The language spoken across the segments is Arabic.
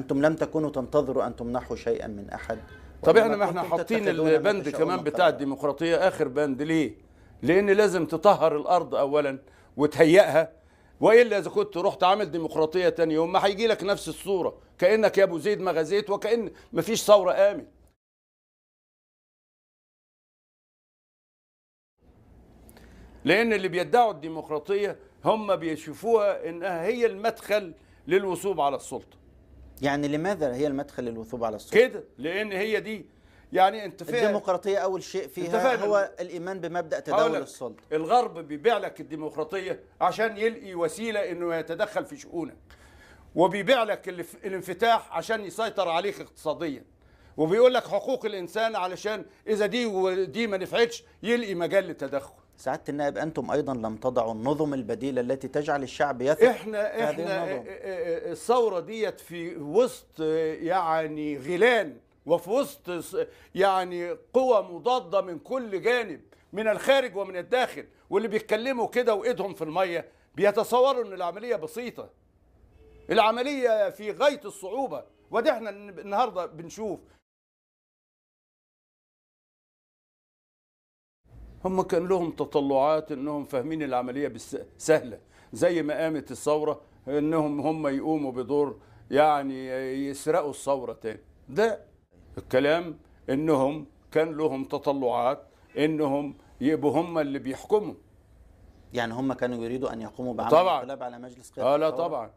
أنتم لم تكونوا تنتظروا أن تمنحوا شيئا من أحد. طب احنا ما احنا حاطين البند كمان بتاع الديمقراطية آخر بند ليه؟ لأن لازم تطهر الأرض أولا وتهيئها، وإلا إذا كنت رحت عامل ديمقراطية تاني يوم ما هيجي لك نفس الصورة، كأنك يا أبو زيد ما غزيت وكأن ما فيش ثورة قامت. لأن اللي بيدعوا الديمقراطية هم بيشوفوها إنها هي المدخل للوصول على السلطة. يعني لماذا هي المدخل للوصول على السلطة؟ كده لأن هي دي يعني انت فاهم الديمقراطية أول شيء فيها هو الإيمان بمبدأ تداول السلطة. الغرب بيبيع لك الديمقراطية عشان يلقي وسيلة إنه يتدخل في شؤونك، وبيبيع لك الانفتاح عشان يسيطر عليك اقتصاديا، وبيقول لك حقوق الإنسان علشان إذا دي ودي ما نفعتش يلقي مجال للتدخل. سعادة النائب، أنتم أيضا لم تضعوا النظم البديلة التي تجعل الشعب يثق. احنا الثورة ديت في وسط يعني غيلان، وفي وسط يعني قوى مضادة من كل جانب، من الخارج ومن الداخل، واللي بيتكلموا كده وإيدهم في المية بيتصوروا إن العملية بسيطة. العملية في غاية الصعوبة، وده احنا النهاردة بنشوف. هم كان لهم تطلعات انهم فاهمين العمليه سهله، زي ما قامت الثوره انهم هم يقوموا بدور يعني يسرقوا الثوره تاني. ده الكلام انهم كان لهم تطلعات انهم يبقوا هم اللي بيحكموا. يعني هم كانوا يريدوا ان يقوموا بعمل انقلاب على مجلس قيادة لا طبعا.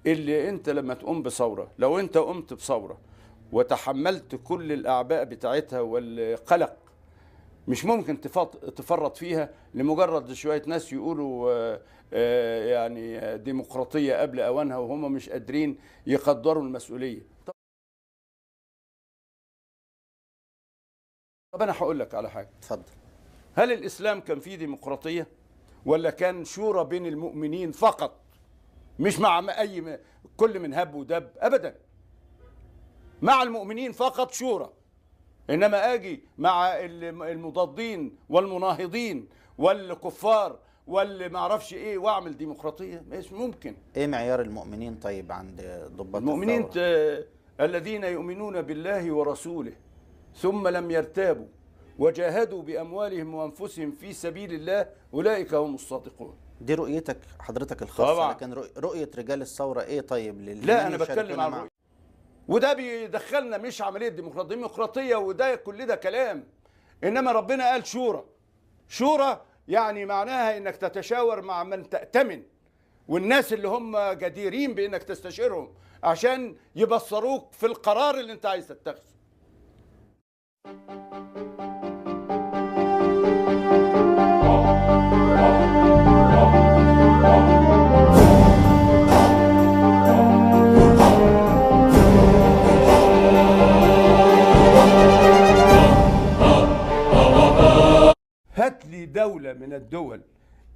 اللي انت لما تقوم بثوره، لو انت قمت بثوره وتحملت كل الاعباء بتاعتها والقلق، مش ممكن تفرط فيها لمجرد شوية ناس يقولوا يعني ديمقراطية قبل أوانها وهم مش قادرين يقدروا المسؤولية. طب أنا هقول لك على حاجة. اتفضل. هل الإسلام كان فيه ديمقراطية ولا كان شورى بين المؤمنين فقط، مش مع أي كل من هب ودب؟ أبدا، مع المؤمنين فقط شورى. إنما أجي مع المضادين والمناهضين والكفار واللي ما اعرفش إيه وأعمل ديمقراطية؟ مش ممكن. إيه معيار المؤمنين طيب عند ضباط المؤمنين الذين يؤمنون بالله ورسوله ثم لم يرتابوا وجاهدوا بأموالهم وأنفسهم في سبيل الله، أولئك هم الصادقون. دي رؤيتك حضرتك الخاصة طبعا. لكن رؤية رجال الثورة إيه طيب؟ لا أنا بتكلم عن رؤية، وده بيدخلنا مش عملية ديمقراطية، وده كل ده كلام. إنما ربنا قال شورى. شورى يعني معناها إنك تتشاور مع من تأتمن، والناس اللي هم جديرين بإنك تستشيرهم عشان يبصروك في القرار اللي أنت عايز تتخذه. هات لي دولة من الدول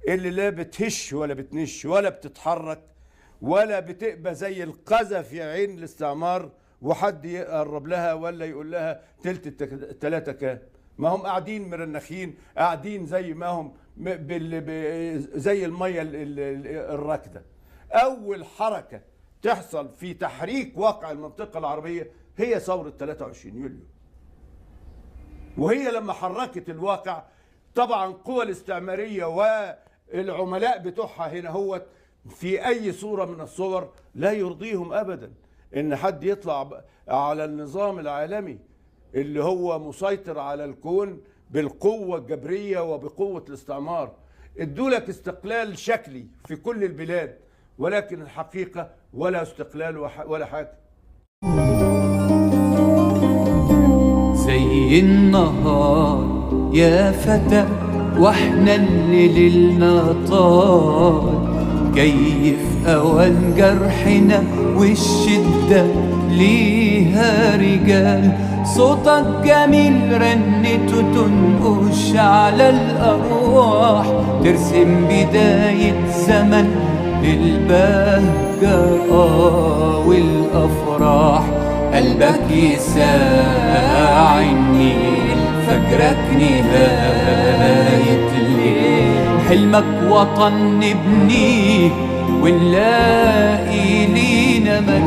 اللي لا بتهش ولا بتنش ولا بتتحرك ولا بتبقى زي القذى في عين الاستعمار، وحد يقرب لها ولا يقول لها تلت التلاتة كام. ما هم قاعدين مرنخين، قاعدين زي ما هم زي المية الراكدة. أول حركة تحصل في تحريك واقع المنطقة العربية هي ثورة 23 يوليو، وهي لما حركت الواقع طبعا القوى الاستعمارية والعملاء بتوعها هنا هو في أي صورة من الصور لا يرضيهم أبدا إن حد يطلع على النظام العالمي اللي هو مسيطر على الكون بالقوة الجبرية وبقوة الاستعمار. ادولك استقلال شكلي في كل البلاد، ولكن الحقيقة ولا استقلال ولا حاجة. زي النهار يا فتى واحنا اللي ليلنا طال، جاي في اوان جرحنا والشدة ليها رجال. صوتك جميل رنته تنقش على الارواح، ترسم بداية زمن للبهجة والافراح. قلبك يساع النيل فجرك نهاية الليل، حلمك وطن نبنيه ونلاقي لينا مكان.